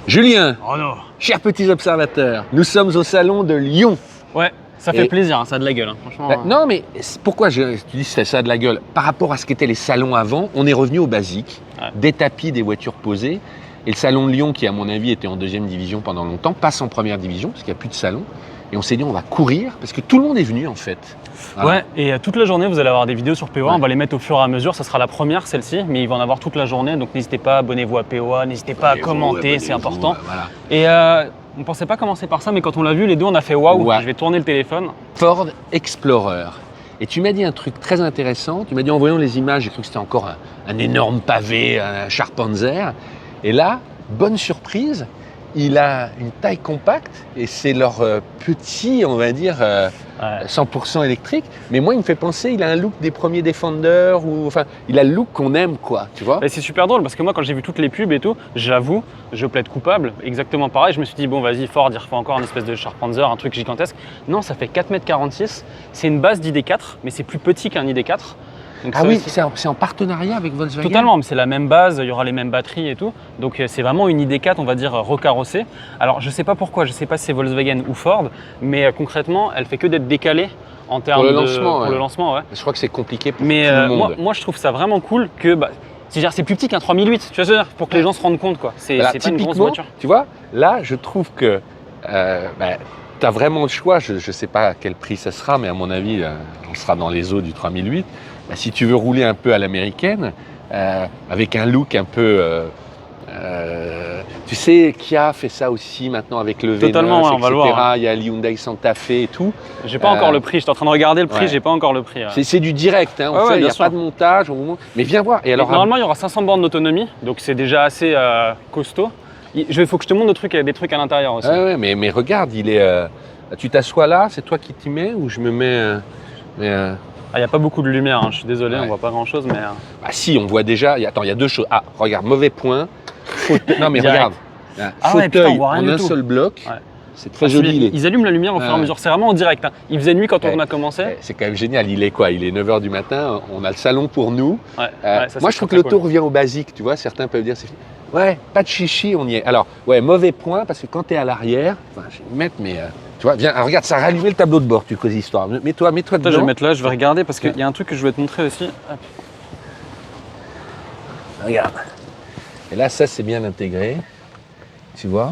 Julien, Oh non. chers petits observateurs, nous sommes au salon de Lyon. Ouais, ça fait plaisir, hein, ça a de la gueule, hein, franchement. Non, mais pourquoi tu dis que ça a de la gueule? Par rapport à ce qu'étaient les salons avant, on est revenu au basique, des tapis, des voitures posées. Et le salon de Lyon, qui à mon avis était en deuxième division pendant longtemps, passe en première division, parce qu'il n'y a plus de salon. Et on s'est dit, on va courir, parce que tout le monde est venu en fait. Voilà. Ouais, et toute la journée, vous allez avoir des vidéos sur POA, on va les mettre au fur et à mesure, ça sera la première celle-ci, mais il va en avoir toute la journée, donc n'hésitez pas, abonnez-vous à POA, n'hésitez pas à commenter, c'est important. Voilà. Et on ne pensait pas commencer par ça, mais quand on l'a vu, les deux, on a fait waouh, je vais tourner le téléphone. Ford Explorer. Et tu m'as dit un truc très intéressant, tu m'as dit en voyant les images, j'ai cru que c'était encore un énorme pavé, un Charpanzer. Et là, bonne surprise, il a une taille compacte et c'est leur petit, on va dire, 100% électrique. Mais moi, il me fait penser, il a un look des premiers Defender, ou enfin, il a le look qu'on aime, quoi, tu vois. Et c'est super drôle parce que moi, quand j'ai vu toutes les pubs et tout, j'avoue, je plaide coupable, exactement pareil. Je me suis dit, bon, vas-y, Ford, il refait encore une espèce de Charpanzer, un truc gigantesque. Non, ça fait 4,46 m. C'est une base d'ID4, mais c'est plus petit qu'un ID4. Donc ah oui, c'est en partenariat avec Volkswagen. Totalement, mais c'est la même base, il y aura les mêmes batteries et tout. Donc c'est vraiment une ID4, on va dire, recarrossée. Alors je ne sais pas pourquoi, je ne sais pas si c'est Volkswagen ou Ford, mais concrètement, elle fait que d'être décalée en termes pour le lancement. Pour le lancement, ouais. Je crois que c'est compliqué pour tout mais le monde. moi, je trouve ça vraiment cool que c'est plus petit qu'un 3008, tu vois, pour que les gens se rendent compte, quoi. C'est pas une grosse voiture. Tu vois, là, je trouve que tu as vraiment le choix. Je ne sais pas à quel prix ça sera, mais à mon avis, on sera dans les eaux du 3008. Si tu veux rouler un peu à l'américaine, avec un look un peu... tu sais, Kia fait ça aussi maintenant avec le V9, totalement, ouais, on va le voir. Il y a l'Hyundai Santa Fe et tout. J'ai pas encore le prix, j'étais en train de regarder le prix, j'ai pas encore le prix. C'est du direct, hein, il n'y a pas de montage. Mais viens voir. Et alors, normalement, il y aura 500 bornes d'autonomie, donc c'est déjà assez costaud. Il faut que je te montre des trucs à l'intérieur aussi. Ouais, mais regarde, il est... tu t'assois là, c'est toi qui t'y mets ou je me mets... Il n'y a pas beaucoup de lumière, hein, je suis désolé, on voit pas grand chose. Mais... Ah si, on voit déjà. Attends, il y a deux choses. Ah, regarde, mauvais point. Non, mais regarde. Fauteuil en un seul bloc. Ouais. C'est très joli. Ils allument la lumière au fur et à mesure. C'est vraiment en direct. Hein. Il faisait nuit quand on a commencé. C'est quand même génial. Il est quoi? Il est 9h du matin. On a le salon pour nous. Ça, moi, je trouve que l'auto revient au basique. Tu vois, certains peuvent dire c'est fini. Ouais, pas de chichi, on y est. Alors, mauvais point parce que quand tu es à l'arrière, je vais mettre, mais. Tu vois, viens, regarde, ça a rallumé le tableau de bord, tu causes histoire. Mets-toi dedans. Je vais mettre là, je vais regarder parce qu'il y a un truc que je voulais te montrer aussi. Hop. Regarde. Et là, ça, c'est bien intégré. Tu vois.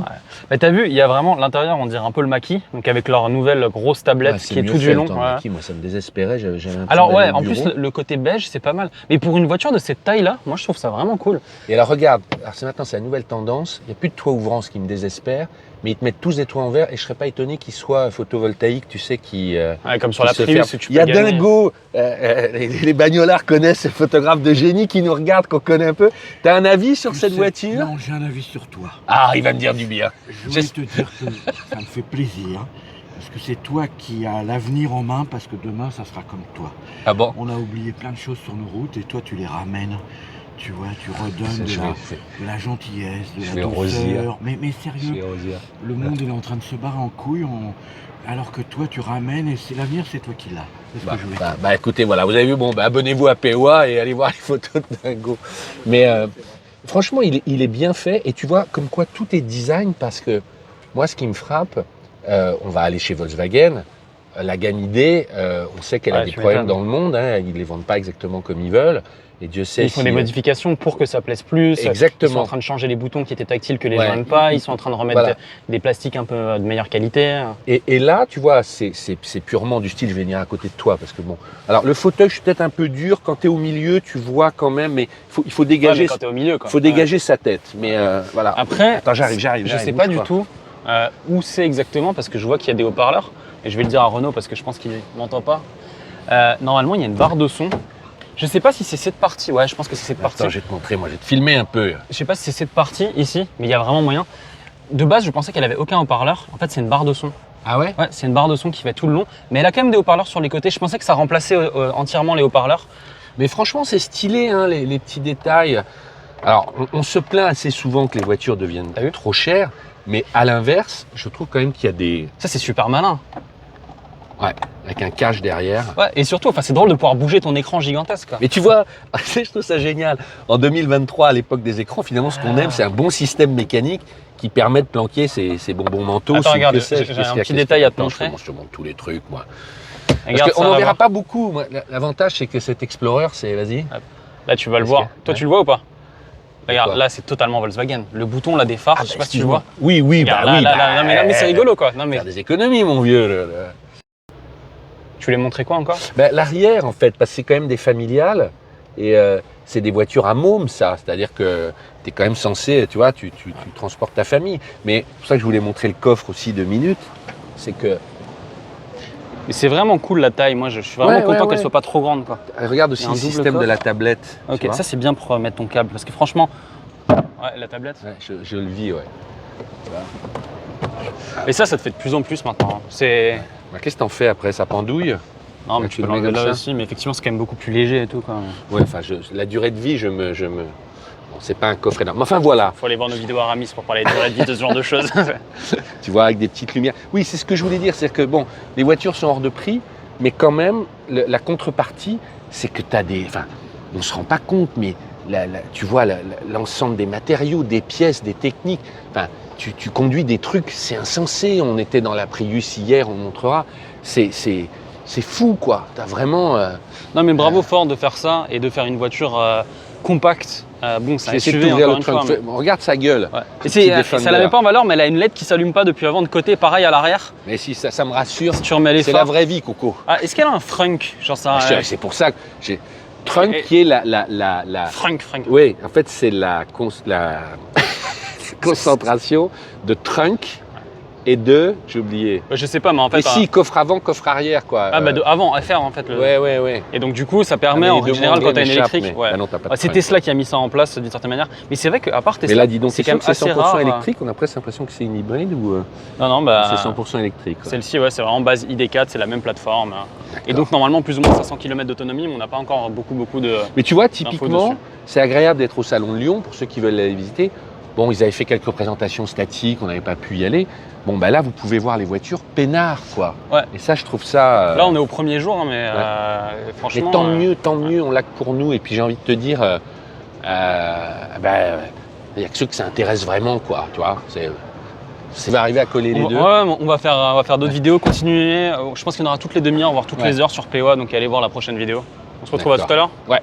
Mais t'as vu, il y a vraiment l'intérieur, on dirait un peu le Mackie, donc avec leur nouvelle grosse tablette qui est tout du long. Mackie, moi, ça me désespérait. Alors en plus, le côté beige, c'est pas mal. Mais pour une voiture de cette taille-là, moi, je trouve ça vraiment cool. Et alors, regarde, maintenant, c'est la nouvelle tendance. Il n'y a plus de toit ouvrant, ce qui me désespère. Mais ils te mettent tous des toits en verre et je serais pas étonné qu'ils soient photovoltaïques, tu sais, comme sur la Prius. Il y a Dingo, les bagnolards connaissent ces photographes de génie qui nous regardent, qu'on connaît un peu. Tu as un avis sur cette voiture? Non, j'ai un avis sur toi. Ah, il va me dire du bien. Je voulais te dire que ça me fait plaisir, parce que c'est toi qui as l'avenir en main, parce que demain, ça sera comme toi. Ah bon? On a oublié plein de choses sur nos routes et toi, tu les ramènes. Tu vois, tu redonnes de la gentillesse, de la douceur. Mais sérieux, le monde il est en train de se barrer en couille, alors que toi tu ramènes et c'est l'avenir, c'est toi qui l'as. Écoutez, voilà, vous avez vu, abonnez-vous à POA et allez voir les photos de Dingo. Mais franchement, il est bien fait et tu vois comme quoi tout est design parce que moi, ce qui me frappe, on va aller chez Volkswagen. La gamme ID, on sait qu'elle a des problèmes dans le monde, hein, ils ne les vendent pas exactement comme ils veulent. Et Dieu sait ils font des modifications pour que ça plaise plus. Exactement. Ils sont en train de changer les boutons qui étaient tactiles que les gens n'aiment pas. Ils sont en train de remettre des plastiques un peu de meilleure qualité. Et là, tu vois, c'est purement du style, je vais venir à côté de toi parce que bon. Alors le fauteuil, je suis peut-être un peu dur. Quand tu es au milieu, tu vois quand même, mais il faut dégager. Quand t'es au milieu, quoi. Faut dégager sa tête. Mais voilà. Après, attends, j'arrive. Je sais pas du tout où c'est exactement parce que je vois qu'il y a des haut-parleurs. Et je vais le dire à Renaud parce que je pense qu'il m'entend pas. Normalement, il y a une barre de son. Je sais pas si c'est cette partie, je pense que c'est cette partie. Attends, je vais te montrer, moi je vais te filmer un peu. Je sais pas si c'est cette partie ici, mais il y a vraiment moyen. De base, je pensais qu'elle avait aucun haut-parleur. En fait, c'est une barre de son. Ah ouais? Ouais, c'est une barre de son qui fait tout le long. Mais elle a quand même des haut-parleurs sur les côtés. Je pensais que ça remplaçait entièrement les haut-parleurs. Mais franchement, c'est stylé, hein, les petits détails. Alors, on se plaint assez souvent que les voitures deviennent trop chères. Mais à l'inverse, je trouve quand même qu'il y a des... Ça, c'est super malin. Ouais, avec un cache derrière. Ouais, et surtout, enfin, c'est drôle de pouvoir bouger ton écran gigantesque, quoi. Mais tu vois, je trouve ça génial. En 2023, à l'époque des écrans, finalement, ce qu'on aime, c'est un bon système mécanique qui permet de planquer ces bonbons mentaux. Attends, regarde, j'ai un petit détail à te montrer. Je te montre tous les trucs, moi. Regarde, Parce qu'on n'en verra pas beaucoup. L'avantage, c'est que cet Explorer, c'est... Vas-y. Là, tu vas le voir. Toi, tu le vois ou pas? Regarde, là, c'est totalement Volkswagen. Le bouton, là, des phares, je sais pas si tu le vois. Oui, Regarde, oui. Non, mais c'est rigolo, quoi. Non, mais... Faire des économies, mon vieux. Tu voulais montrer quoi encore? L'arrière, en fait, parce que c'est quand même des familiales. Et c'est des voitures à môme, ça. C'est-à-dire que tu es quand même censé, tu vois, tu transportes ta famille. Mais c'est pour ça que je voulais montrer le coffre aussi 2 minutes. C'est que... Et c'est vraiment cool la taille. Moi, je suis vraiment content qu'elle soit pas trop grande, quoi. Regarde aussi le système de la tablette. Ok, ça c'est bien pour mettre ton câble. Parce que franchement, ouais, la tablette. Ouais, je le vis, ouais. Et ça te fait de plus en plus maintenant. Hein. C'est... Qu'est-ce que t'en fais après? Ça pendouille? Non, mais tu peux l'enlever là aussi, mais effectivement, c'est quand même beaucoup plus léger et tout, quoi. Ouais, enfin, la durée de vie, Bon, c'est pas un coffre énorme. Mais enfin, voilà. Faut aller voir nos vidéos Aramis pour parler de durée de vie de ce genre de choses. Tu vois, avec des petites lumières. Oui, c'est ce que je voulais dire. C'est que, bon, les voitures sont hors de prix, mais quand même, la contrepartie, c'est que tu as des... Enfin, on ne se rend pas compte, mais tu vois l'ensemble des matériaux, des pièces, des techniques. Enfin, tu conduis des trucs, c'est insensé. On était dans la Prius hier, on montrera. C'est fou, quoi. Tu as vraiment... Non, mais bravo Ford de faire ça et de faire une voiture compacte. Bon, c'est un SUV, SUV, encore le une trunk. fois. Mais... Regarde sa gueule. Ouais. Et ça la met pas en valeur, mais elle a une LED qui s'allume pas depuis avant de côté, pareil à l'arrière. Mais si, ça me rassure. Si tu remets les c'est phares. la vraie vie, Coco. Ah, est-ce qu'elle a un frunk? Genre ça. C'est pour ça que j'ai... Trunk qui est la... Frunk. Oui, en fait, c'est la concentration de trunk et de... J'ai oublié. Je sais pas, mais en fait... Ici, coffre avant, coffre arrière, quoi. Ah, bah de avant, FR, en fait. Ouais. Et donc, du coup, ça permet, en général, quand t'as une électrique... Mais... Ouais. Ah non, t'as pas de c'est Tesla qui a mis ça en place, d'une certaine manière. Mais c'est vrai qu'à part Tesla, mais là, dis donc, c'est quand même c'est assez 100% rare. électrique. On a presque l'impression que c'est une hybride ou... Non, bah... C'est 100% électrique. Celle-ci, ouais, c'est vraiment base ID4, c'est la même plateforme. Et donc, normalement, plus ou moins 500 km d'autonomie, mais on n'a pas encore beaucoup de... Mais tu vois, typiquement, c'est agréable d'être au Salon de Lyon, pour ceux qui veulent aller visiter. Bon, ils avaient fait quelques représentations statiques, on n'avait pas pu y aller. Bon, bah là, vous pouvez voir les voitures peinard, quoi. Ouais. Et ça, je trouve ça... Là, on est au premier jour, hein, mais franchement... Mais tant mieux, on l'a que pour nous. Et puis, j'ai envie de te dire, il n'y a que ceux que ça intéresse vraiment, quoi, tu vois. Ça va arriver à coller les deux. Ouais, on va faire d'autres vidéos, continuer. Je pense qu'il y en aura toutes les demi-heures, voire toutes les heures sur POA, donc allez voir la prochaine vidéo. On se retrouve à tout à l'heure. Ouais.